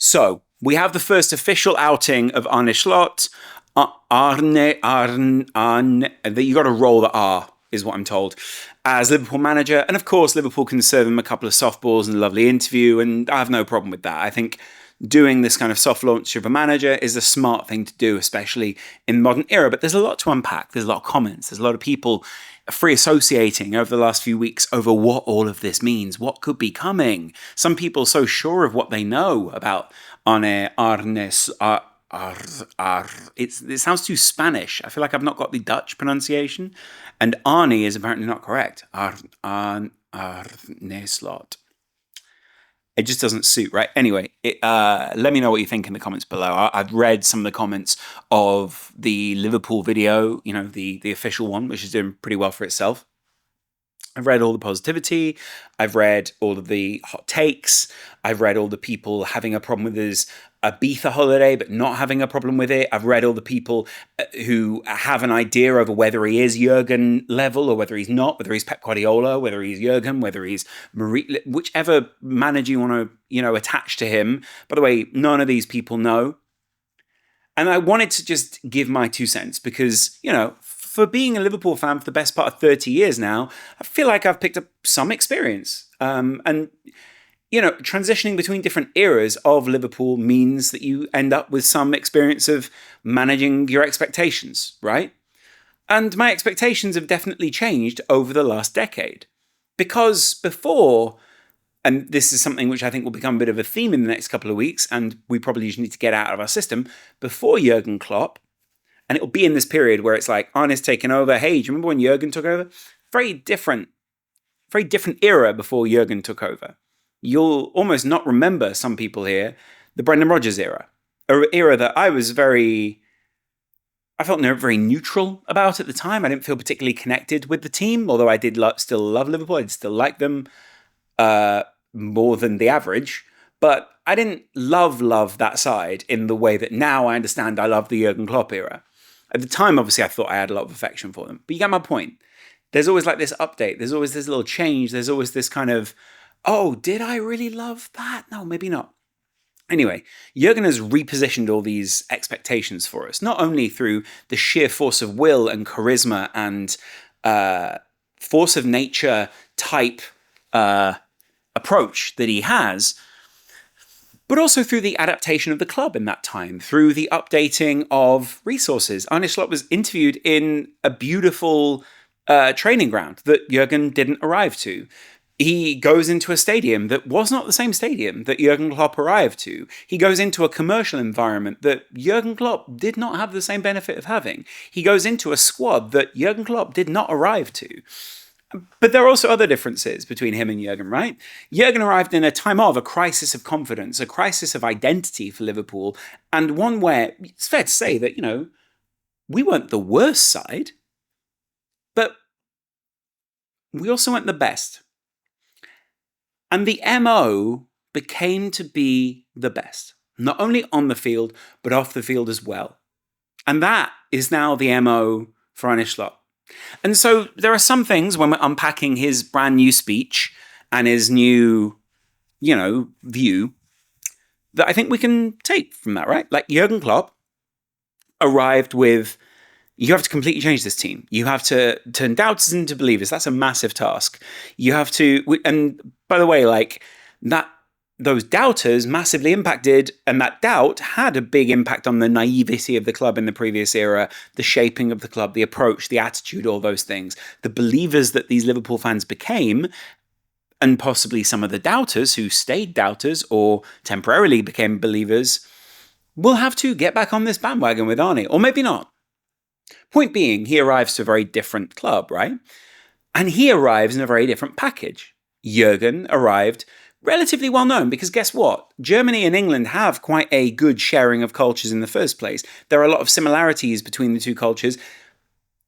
So we have the first official outing of Arne Slot. Arne, that you got to roll the R, is what I'm told, as Liverpool manager. And of course, Liverpool can serve him a couple of softballs and a lovely interview, and I have no problem with that. I think doing this kind of soft launch of a manager is a smart thing to do, especially in the modern era. But there's a lot to unpack. There's a lot of comments. There's a lot of people free associating over the last few weeks over what all of this means, what could be coming. Some people so sure of what they know about Arne. It sounds too Spanish. I feel like I've not got the Dutch pronunciation, and Arne is apparently not correct. Arne Slot. It just doesn't suit, right? Anyway, let me know what you think in the comments below. I've read some of the comments of the Liverpool video, the official one, which is doing pretty well for itself. I've read all the positivity. I've read all of the hot takes. I've read all the people having a problem with his Ibiza holiday, but not having a problem with it. I've read all the people who have an idea over whether he is Jurgen level or whether he's not, whether he's Pep Guardiola, whether he's Jurgen, whether he's Marie, whichever manager you want to, attach to him. By the way, none of these people know. And I wanted to just give my 2 cents because, for being a Liverpool fan for the best part of 30 years now, I feel like I've picked up some experience. And transitioning between different eras of Liverpool means that you end up with some experience of managing your expectations, right? And my expectations have definitely changed over the last decade. Because before, and this is something which I think will become a bit of a theme in the next couple of weeks, and we probably just need to get out of our system, before Jurgen Klopp, and it'll be in this period where it's like, Arne's taken over. Hey, do you remember when Jurgen took over? Very different era before Jurgen took over. You'll almost not remember, some people here, the Brendan Rodgers era. An era that I felt very neutral about at the time. I didn't feel particularly connected with the team, although I did still love Liverpool. I still like them more than the average. But I didn't love that side in the way that now I understand I love the Jurgen Klopp era. At the time, obviously, I thought I had a lot of affection for them. But you get my point. There's always like this update. There's always this little change. There's always this kind of, oh, did I really love that? No, maybe not. Anyway, Jurgen has repositioned all these expectations for us, not only through the sheer force of will and charisma and force of nature type approach that he has, but also through the adaptation of the club in that time, through the updating of resources. Arne Slot was interviewed in a beautiful training ground that Jurgen didn't arrive to. He goes into a stadium that was not the same stadium that Jurgen Klopp arrived to. He goes into a commercial environment that Jurgen Klopp did not have the same benefit of having. He goes into a squad that Jurgen Klopp did not arrive to. But there are also other differences between him and Jurgen, right? Jurgen arrived in a time of a crisis of confidence, a crisis of identity for Liverpool, and one where it's fair to say that, we weren't the worst side, but we also weren't the best. And the MO became to be the best, not only on the field, but off the field as well. And that is now the MO for Arne Slot. And so there are some things when we're unpacking his brand new speech and his new, view that I think we can take from that, right? Like Jurgen Klopp arrived with, you have to completely change this team. You have to turn doubters into believers. That's a massive task. You have to, and by the way, those doubters massively impacted, and that doubt had a big impact on the naivety of the club in the previous era, the shaping of the club, the approach, the attitude, all those things. The believers that these Liverpool fans became, and possibly some of the doubters who stayed doubters or temporarily became believers, will have to get back on this bandwagon with Arne, or maybe not. Point being, he arrives to a very different club, right? And he arrives in a very different package. Jurgen arrived relatively well known because guess what? Germany and England have quite a good sharing of cultures in the first place. There are a lot of similarities between the two cultures,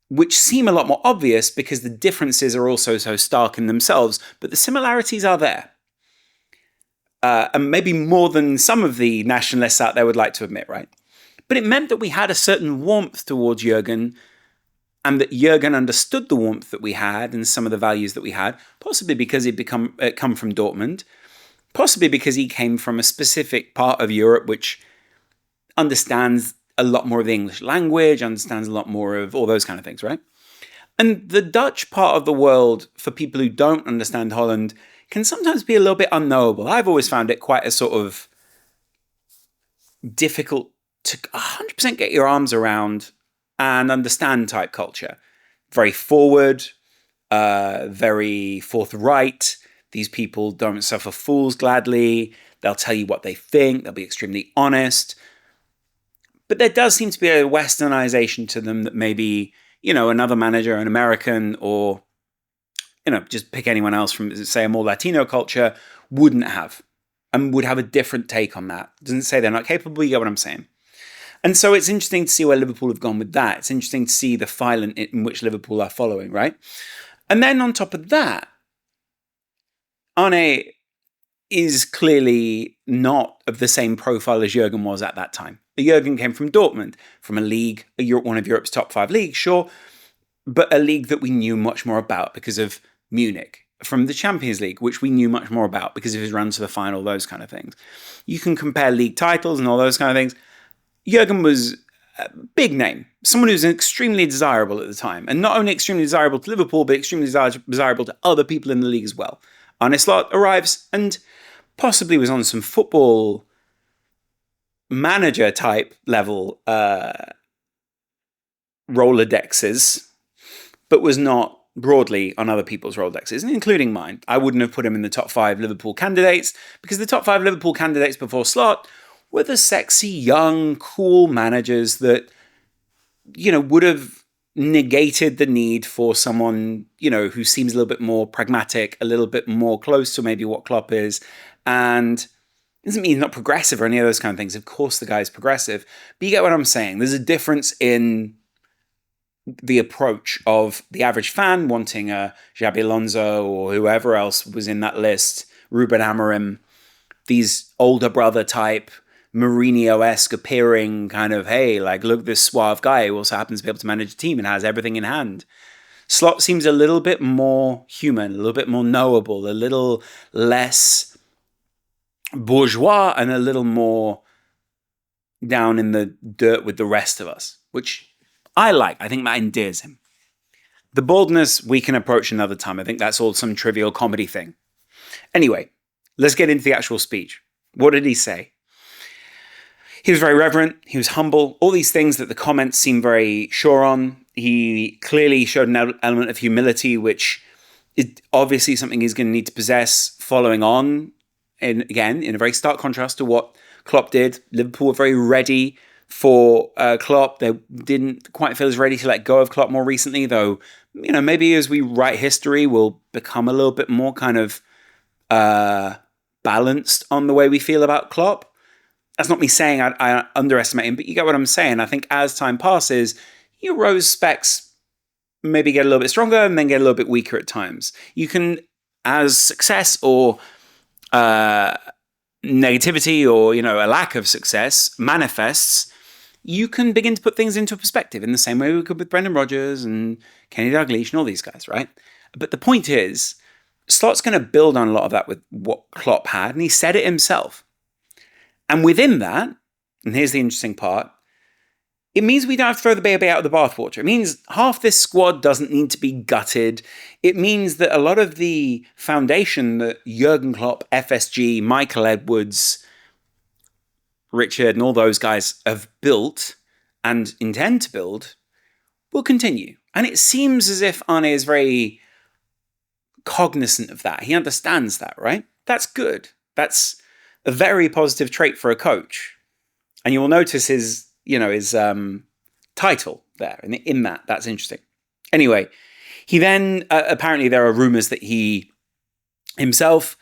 which seem a lot more obvious because the differences are also so stark in themselves, but the similarities are there. And maybe more than some of the nationalists out there would like to admit, right? But it meant that we had a certain warmth towards Jurgen, and that Jurgen understood the warmth that we had and some of the values that we had, possibly because he'd come from Dortmund. possibly because he came from a specific part of Europe which understands a lot more of the English language, understands a lot more of all those kind of things, right? And the Dutch part of the world, for people who don't understand Holland, can sometimes be a little bit unknowable. I've always found it quite a sort of difficult to 100% get your arms around and understand type culture. Very forward, very forthright. These people don't suffer fools gladly. They'll tell you what they think. They'll be extremely honest. But there does seem to be a westernization to them that maybe, another manager, an American, or, just pick anyone else from, say, a more Latino culture, wouldn't have, and would have a different take on that. It doesn't say they're not capable, you get what I'm saying. And so it's interesting to see where Liverpool have gone with that. It's interesting to see the file in which Liverpool are following, right? And then on top of that, Arne is clearly not of the same profile as Jurgen was at that time. Jurgen came from Dortmund, from a league, one of Europe's top 5 leagues, sure, but a league that we knew much more about because of Munich, from the Champions League, which we knew much more about because of his run to the final, those kind of things. You can compare league titles and all those kind of things. Jurgen was a big name, someone who was extremely desirable at the time, and not only extremely desirable to Liverpool, but extremely desirable to other people in the league as well. Arne Slot arrives and possibly was on some football manager type level Rolodexes, but was not broadly on other people's Rolodexes, including mine. I wouldn't have put him in the top 5 Liverpool candidates because the top 5 Liverpool candidates before Slot were the sexy, young, cool managers that, would have negated the need for someone, who seems a little bit more pragmatic, a little bit more close to maybe what Klopp is. And it doesn't mean he's not progressive or any of those kind of things. Of course, the guy's progressive. But you get what I'm saying. There's a difference in the approach of the average fan wanting a Xabi Alonso or whoever else was in that list, Ruben Amorim, these older brother type, Mourinho-esque appearing kind of, hey, like, look, this suave guy who also happens to be able to manage a team and has everything in hand. Slot seems a little bit more human, a little bit more knowable, a little less bourgeois, and a little more down in the dirt with the rest of us, which I like. I think that endears him. The boldness we can approach another time. I think that's all some trivial comedy thing. Anyway, let's get into the actual speech. What did he say? He was very reverent. He was humble. All these things that the comments seem very sure on. He clearly showed an element of humility, which is obviously something he's going to need to possess following on. And again, in a very stark contrast to what Klopp did. Liverpool were very ready for Klopp. They didn't quite feel as ready to let go of Klopp more recently, though, maybe as we write history, we'll become a little bit more kind of balanced on the way we feel about Klopp. That's not me saying I underestimate him, but you get what I'm saying. I think as time passes, Euro's specs maybe get a little bit stronger and then get a little bit weaker at times. You can, as success or negativity or, a lack of success manifests, you can begin to put things into perspective in the same way we could with Brendan Rodgers and Kenny Dalglish and all these guys, right? But the point is, Slot's going to build on a lot of that with what Klopp had, and he said it himself. And within that, and here's the interesting part, it means we don't have to throw the baby out of the bathwater. It means half this squad doesn't need to be gutted. It means that a lot of the foundation that Jurgen Klopp, FSG, Michael Edwards, Richard, and all those guys have built and intend to build will continue. And it seems as if Arne is very cognizant of that. He understands that, right? That's good. That's a very positive trait for a coach. And you will notice his title there. And in that, that's interesting. Anyway, he then, apparently there are rumors that he himself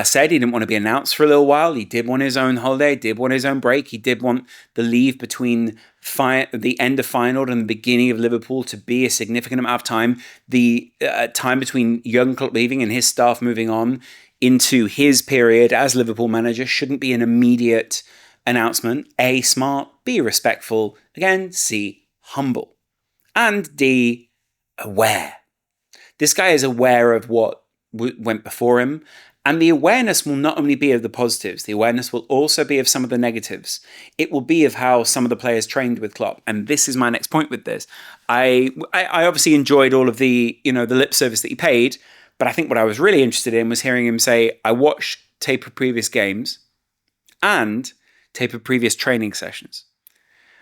said he didn't want to be announced for a little while. He did want his own holiday, did want his own break. He did want the leave between the end of Feyenoord and the beginning of Liverpool to be a significant amount of time. The time between Jurgen Klopp leaving and his staff moving on into his period as Liverpool manager shouldn't be an immediate announcement. A, smart. B, respectful. Again, C, humble. And D, aware. This guy is aware of what went before him, And the awareness will not only be of the positives, the awareness will also be of some of the negatives. It will be of how some of the players trained with Klopp. And this is my next point with this. I obviously enjoyed all of the, the lip service that he paid, but I think what I was really interested in was hearing him say, I watched tape of previous games and tape of previous training sessions.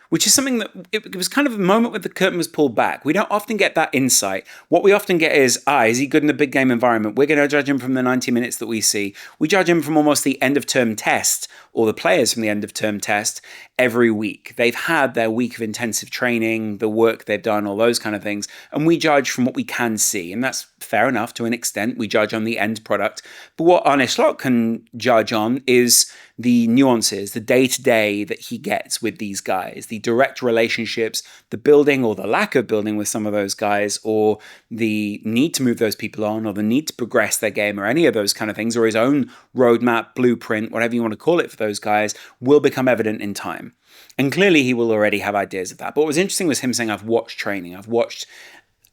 Which is something that it was kind of a moment where the curtain was pulled back. We don't often get that insight. What we often get is he good in a big game environment? We're going to judge him from the 90 minutes that we see. We judge him from almost the end of term test, or the players from the end of term test every week. They've had their week of intensive training, the work they've done, all those kind of things. And we judge from what we can see. And that's fair enough to an extent. We judge on the end product. But what Arne Slot can judge on is the nuances, the day-to-day that he gets with these guys, the direct relationships, the building or the lack of building with some of those guys, or the need to move those people on, or the need to progress their game, or any of those kind of things, or his own roadmap, blueprint, whatever you want to call it for those guys, will become evident in time. And clearly he will already have ideas of that. But what was interesting was him saying, I've watched training, I've watched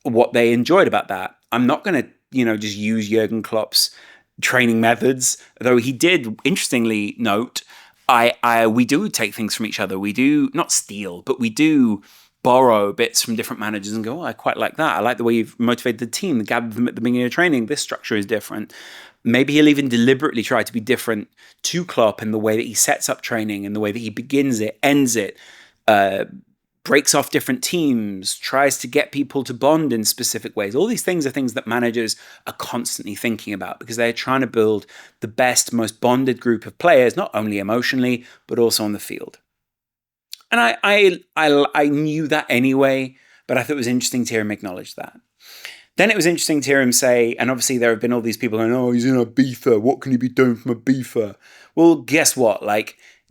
what they enjoyed about that. I'm not going to, just use Jurgen Klopp's training methods, though he did interestingly note, we do take things from each other. We do not steal, but we do borrow bits from different managers and go, I quite like that. I like the way you've motivated the team, gathered them at the beginning of training. This structure is different. Maybe he'll even deliberately try to be different to Klopp in the way that he sets up training, in the way that he begins it, ends it, breaks off different teams, tries to get people to bond in specific ways. All these things are things that managers are constantly thinking about because they're trying to build the best, most bonded group of players, not only emotionally, but also on the field. And I knew that anyway, but I thought it was interesting to hear him acknowledge that. Then it was interesting to hear him say, and obviously there have been all these people going, oh, he's in a beefer. What can he be doing from a beefer? Well, guess what?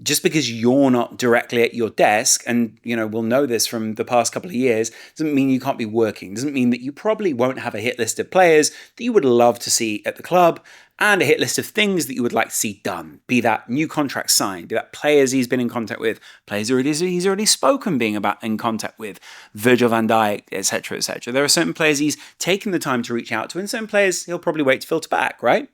Just because you're not directly at your desk, and we'll know this from the past couple of years, doesn't mean you can't be working. Doesn't mean that you probably won't have a hit list of players that you would love to see at the club, and a hit list of things that you would like to see done. Be that new contract signed, be that players he's been in contact with, players he's already spoken being in contact with, Virgil van Dijk, etc., etc. There are certain players he's taken the time to reach out to, and certain players he'll probably wait to filter back, right?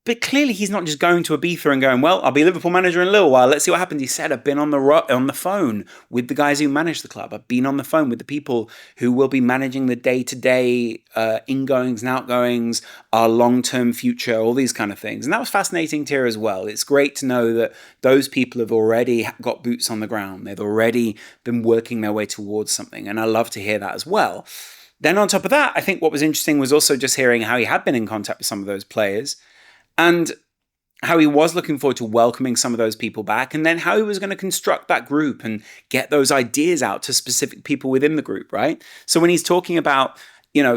But clearly he's not just going to Ibiza and going, well, I'll be Liverpool manager in a little while. Let's see what happens. He said, I've been on the phone with the guys who manage the club. I've been on the phone with the people who will be managing the day-to-day ingoings and outgoings, our long-term future, all these kind of things. And that was fascinating to hear as well. It's great to know that those people have already got boots on the ground. They've already been working their way towards something. And I love to hear that as well. Then on top of that, I think what was interesting was also just hearing how he had been in contact with some of those players, and how he was looking forward to welcoming some of those people back, and then how he was going to construct that group and get those ideas out to specific people within the group, right? So when he's talking about,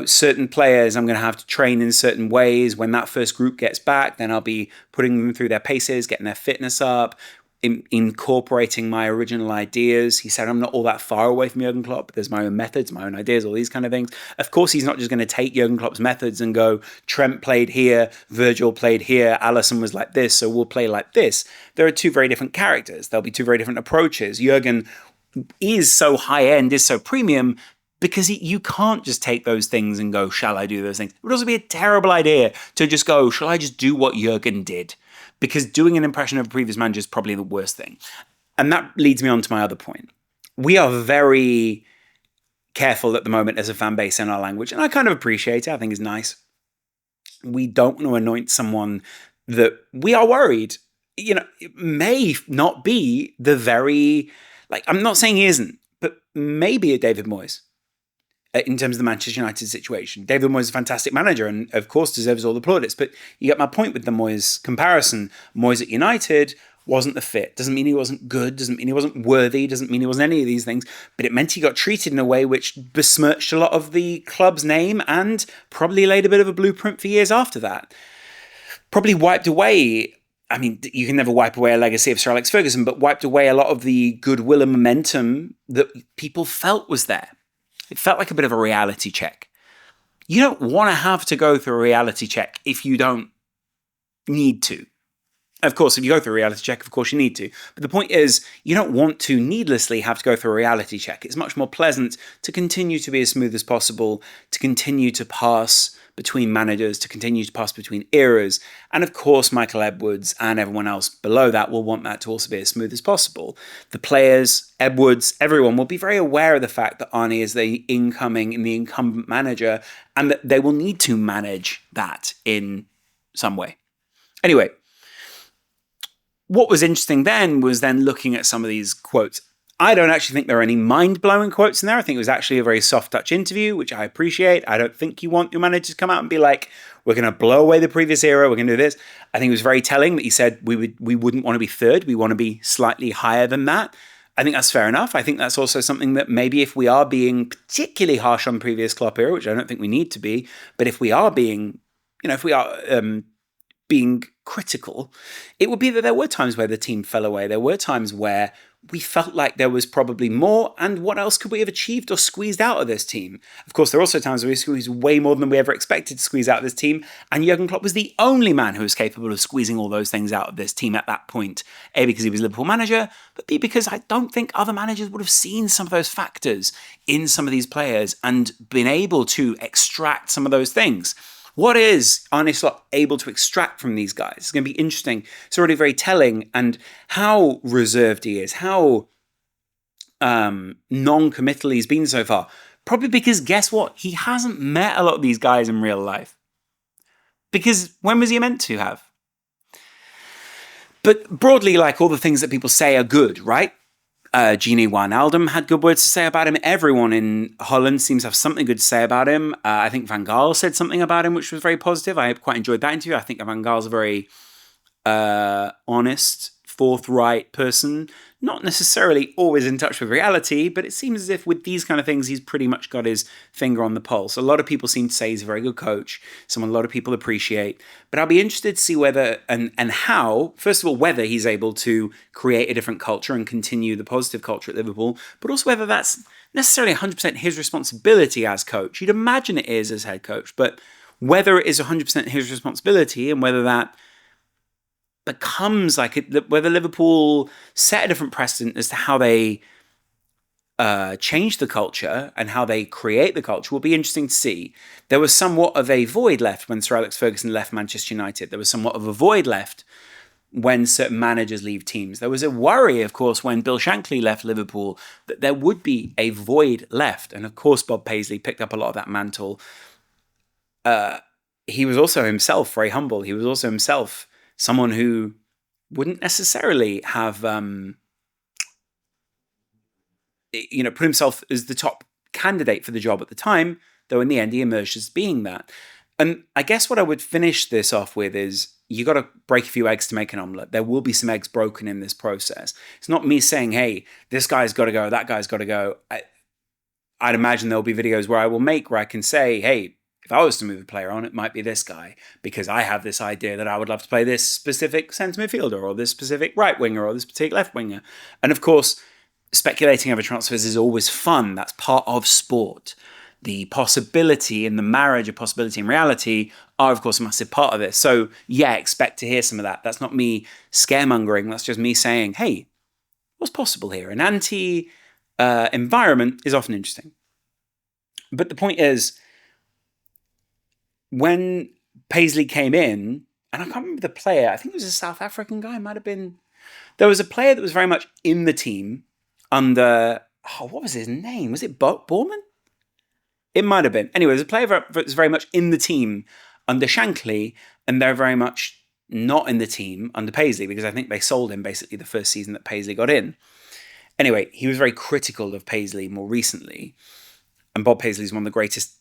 certain players, I'm going to have to train in certain ways. When that first group gets back, then I'll be putting them through their paces, getting their fitness up, incorporating my original ideas. He said, I'm not all that far away from Jurgen Klopp, but there's my own methods, my own ideas, all these kind of things. Of course, he's not just going to take Jurgen Klopp's methods and go, Trent played here, Virgil played here, Alisson was like this, so we'll play like this. There are two very different characters. There'll be two very different approaches. Jurgen is so high-end, is so premium, because you can't just take those things and go, shall I do those things? It would also be a terrible idea to just go, shall I just do what Jurgen did? Because doing an impression of a previous manager is probably the worst thing. And that leads me on to my other point. We are very careful at the moment as a fan base in our language, and I kind of appreciate it. I think it's nice. We don't want to anoint someone that we are worried, it may not be the very, I'm not saying he isn't, but maybe a David Moyes. In terms of the Manchester United situation. David Moyes is a fantastic manager and, of course, deserves all the plaudits. But you get my point with the Moyes comparison. Moyes at United wasn't the fit. Doesn't mean he wasn't good. Doesn't mean he wasn't worthy. Doesn't mean he wasn't any of these things. But it meant he got treated in a way which besmirched a lot of the club's name and probably laid a bit of a blueprint for years after that. Probably wiped away... you can never wipe away a legacy of Sir Alex Ferguson, but wiped away a lot of the goodwill and momentum that people felt was there. It felt like a bit of a reality check. You don't want to have to go through a reality check if you don't need to. Of course, if you go through a reality check, of course you need to. But the point is, you don't want to needlessly have to go through a reality check. It's much more pleasant to continue to be as smooth as possible, to continue to pass between managers, to continue to pass between eras. And of course, Michael Edwards and everyone else below that will want that to also be as smooth as possible. The players, Edwards, everyone will be very aware of the fact that Arne is the incumbent manager, and that they will need to manage that in some way. Anyway, what was interesting then was then looking at some of these quotes. I don't actually think there are any mind-blowing quotes in there. I think it was actually a very soft-touch interview, which I appreciate. I don't think you want your manager to come out and be like, we're going to blow away the previous era, we're going to do this. I think it was very telling that he said we wouldn't want to be third, we want to be slightly higher than that. I think that's fair enough. I think that's also something that maybe if we are being particularly harsh on the previous Klopp era, which I don't think we need to be, but if we are being, being critical, it would be that there were times where the team fell away. There were times where we felt like there was probably more, and what else could we have achieved or squeezed out of this team? Of course, there are also times where we squeezed way more than we ever expected to squeeze out of this team, and Jurgen Klopp was the only man who was capable of squeezing all those things out of this team at that point. A, because he was Liverpool manager, but B, because I don't think other managers would have seen some of those factors in some of these players and been able to extract some of those things. What is Arne Slot able to extract from these guys? It's going to be interesting. It's already very telling, and how reserved he is, how non-committal he's been so far. Probably because, guess what? He hasn't met a lot of these guys in real life. Because when was he meant to have? But broadly, like, all the things that people say are good, right? Gini Wijnaldum had good words to say about him. Everyone in Holland seems to have something good to say about him. I think Van Gaal said something about him, which was very positive. I quite enjoyed that interview. I think Van Gaal's a very honest, forthright person. Not necessarily always in touch with reality, but it seems as if with these kind of things, he's pretty much got his finger on the pulse. A lot of people seem to say he's a very good coach, someone a lot of people appreciate. But I'll be interested to see whether and how, first of all, whether he's able to create a different culture and continue the positive culture at Liverpool, but also whether that's necessarily 100% his responsibility as coach. You'd imagine it is as head coach, but whether it is 100% his responsibility and whether that becomes like whether Liverpool set a different precedent as to how they change the culture and how they create the culture will be interesting to see. There was somewhat of a void left when Sir Alex Ferguson left Manchester United. There was somewhat of a void left when certain managers leave teams. There was a worry, of course, when Bill Shankly left Liverpool, that there would be a void left. And of course, Bob Paisley picked up a lot of that mantle. He was also himself very humble. He was also himself someone who wouldn't necessarily have, put himself as the top candidate for the job at the time, though in the end he emerged as being that. And I guess what I would finish this off with is you got to break a few eggs to make an omelette. There will be some eggs broken in this process. It's not me saying, hey, this guy's got to go, that guy's got to go. I'd imagine there'll be videos where I can say, hey, if I was to move a player on, it might be this guy, because I have this idea that I would love to play this specific centre midfielder or this specific right winger or this particular left winger. And of course, speculating over transfers is always fun. That's part of sport. The possibility and the marriage of possibility and reality are, of course, a massive part of this. So yeah, expect to hear some of that. That's not me scaremongering. That's just me saying, hey, what's possible here? An anti-environment is often interesting. But the point is, when Paisley came in, and I can't remember the player, I think it was a South African guy, might have been. There was a player that was very much in the team under, what was his name? Was it Borman? It might have been. Anyway, there's a player that was very much in the team under Shankly, and they're very much not in the team under Paisley, because I think they sold him basically the first season that Paisley got in. Anyway, he was very critical of Paisley more recently. And Bob Paisley is one of the greatest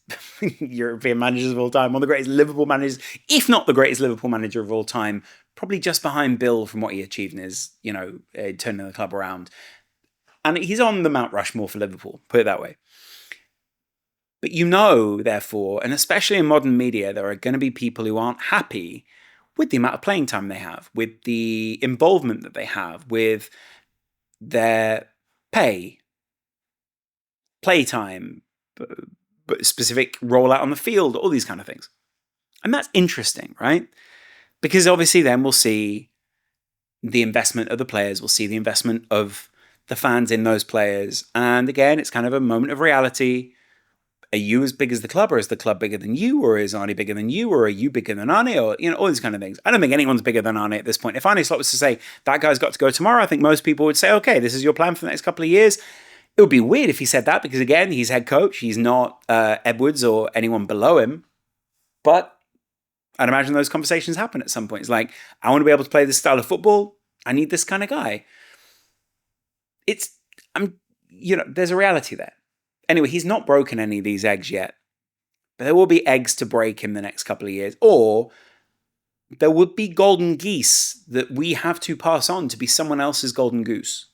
European managers of all time, one of the greatest Liverpool managers, if not the greatest Liverpool manager of all time, probably just behind Bill from what he achieved in his, turning the club around. And he's on the Mount Rushmore for Liverpool, put it that way. But therefore, and especially in modern media, there are going to be people who aren't happy with the amount of playing time they have, with the involvement that they have, with their playtime, specific rollout on the field, all these kind of things. And that's interesting, right? Because obviously then we'll see the investment of the players, we'll see the investment of the fans in those players. And again, it's kind of a moment of reality. are you as big as the club, or is the club bigger than you, or is Arne bigger than you, or are you bigger than Arne, or all these kind of things. I don't think anyone's bigger than Arne at this point. If Arne Slot was to say that guy's got to go tomorrow, I think most people would say, okay, this is your plan for the next couple of years. It would be weird if he said that because, again, he's head coach. He's not Edwards or anyone below him. But I'd imagine those conversations happen at some point. It's like, I want to be able to play this style of football. I need this kind of guy. There's a reality there. Anyway, he's not broken any of these eggs yet. But there will be eggs to break in the next couple of years. Or there would be golden geese that we have to pass on to be someone else's golden goose.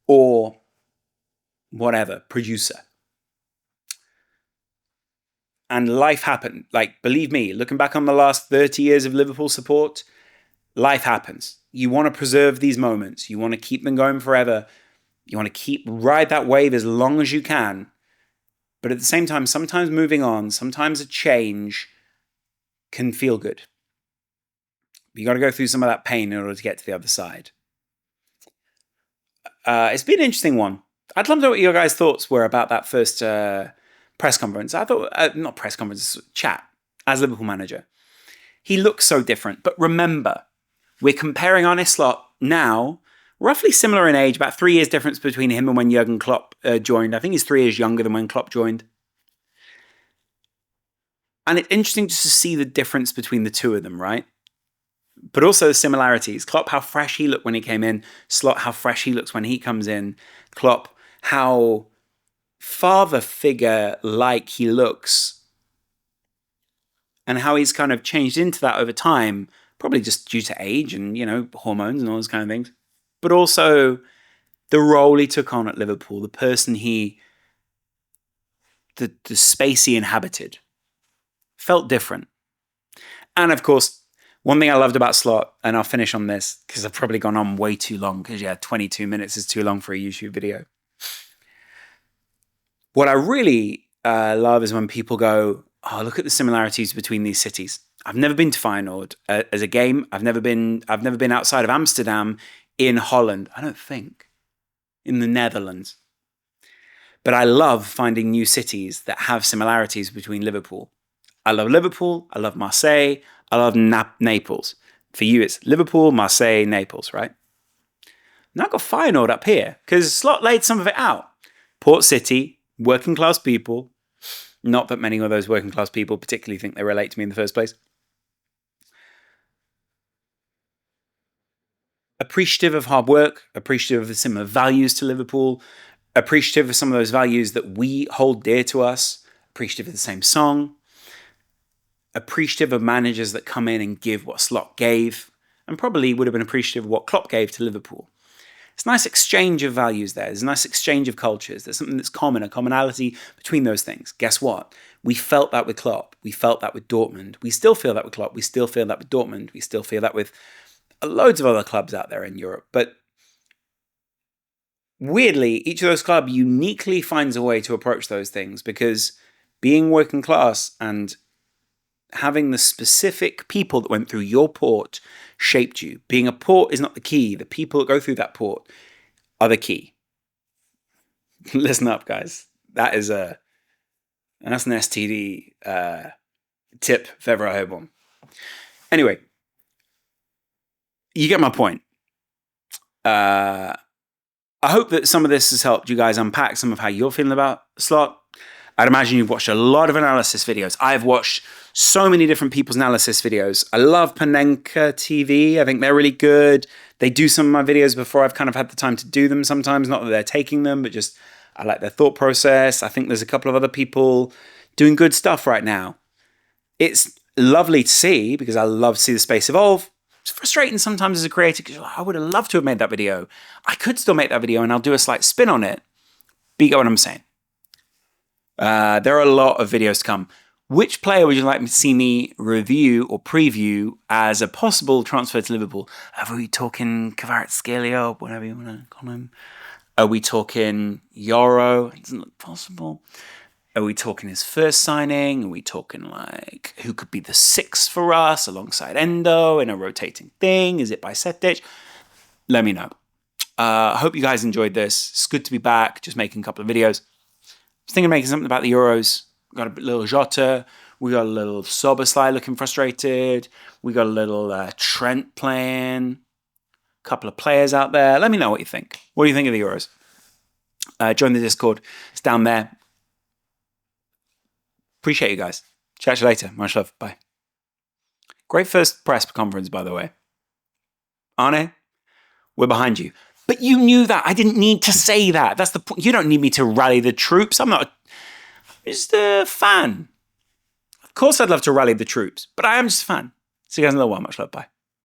Or whatever, producer. And life happened. Like, believe me, looking back on the last 30 years of Liverpool support, life happens. You want to preserve these moments. You want to keep them going forever. You want to ride that wave as long as you can. But at the same time, sometimes moving on, sometimes a change can feel good. But you got to go through some of that pain in order to get to the other side. It's been an interesting one. I'd love to know what your guys' thoughts were about that first press conference. I thought, not press conference, chat as Liverpool manager. He looks so different. But remember, we're comparing Arne Slot now, roughly similar in age, about 3 years difference between him and when Jurgen Klopp joined. I think he's 3 years younger than when Klopp joined. And it's interesting just to see the difference between the two of them, right? But also the similarities. Klopp, how fresh he looked when he came in. Slot, how fresh he looks when he comes in. Klopp, how father figure-like he looks. And how he's kind of changed into that over time. Probably just due to age and, hormones and all those kind of things. But also the role he took on at Liverpool. The person the space he inhabited. Felt different. And of course, one thing I loved about Slot, and I'll finish on this because I've probably gone on way too long because 22 minutes is too long for a YouTube video. What I really love is when people go, oh, look at the similarities between these cities. I've never been to Feyenoord as a game. I've never been outside of Amsterdam in Holland. I don't think. In the Netherlands. But I love finding new cities that have similarities between Liverpool. I love Liverpool. I love Marseille. I love Naples. For you, it's Liverpool, Marseille, Naples, right? Now I've got Feyenoord up here because Slot laid some of it out. Port City, working class people. Not that many of those working class people particularly think they relate to me in the first place. Appreciative of hard work, appreciative of the similar values to Liverpool, appreciative of some of those values that we hold dear to us, appreciative of the same song, appreciative of managers that come in and give what Slot gave, and probably would have been appreciative of what Klopp gave to Liverpool. It's a nice exchange of values there. There's a nice exchange of cultures. There's something that's common, a commonality between those things. Guess what? We felt that with Klopp. We felt that with Dortmund. We still feel that with Klopp. We still feel that with Dortmund. We still feel that with loads of other clubs out there in Europe. But weirdly, each of those clubs uniquely finds a way to approach those things because being working class and having the specific people that went through your port shaped you. Being a port is not the key. The people that go through that port are the key. Listen up, guys. That's an STD tip if ever I heard one. Anyway, you get my point. I hope that some of this has helped you guys unpack some of how you're feeling about Slot. I'd imagine you've watched a lot of analysis videos. I've watched so many different people's analysis videos. I love Panenka TV. I think they're really good. They do some of my videos before I've kind of had the time to do them sometimes. Not that they're taking them, but just I like their thought process. I think there's a couple of other people doing good stuff right now. It's lovely to see because I love to see the space evolve. It's frustrating sometimes as a creator because I would have loved to have made that video. I could still make that video and I'll do a slight spin on it. But you get what I'm saying. There are a lot of videos to come. Which player would you like to see me review or preview as a possible transfer to Liverpool? Are we talking Kvaratskhelia, whatever you want to call him? Are we talking Euro? It doesn't look possible. Are we talking his first signing? Are we talking like who could be the sixth for us alongside Endo in a rotating thing? Is it Bajcetic? Let me know. I hope you guys enjoyed this. It's good to be back, just making a couple of videos. was thinking of making something about the Euros. We got a little Jota. We got a little Soboslai looking frustrated. We got a little Trent playing. A couple of players out there. Let me know what you think. What do you think of the Euros? Join the Discord. It's down there. Appreciate you guys. Chat to you later. Much love. Bye. Great first press conference, by the way. Arne, we're behind you. But you knew that. I didn't need to say that. That's the point. You don't need me to rally the troops. I'm just a fan. Of course I'd love to rally the troops, but I am just a fan. See you guys in a little while. Much love. Bye.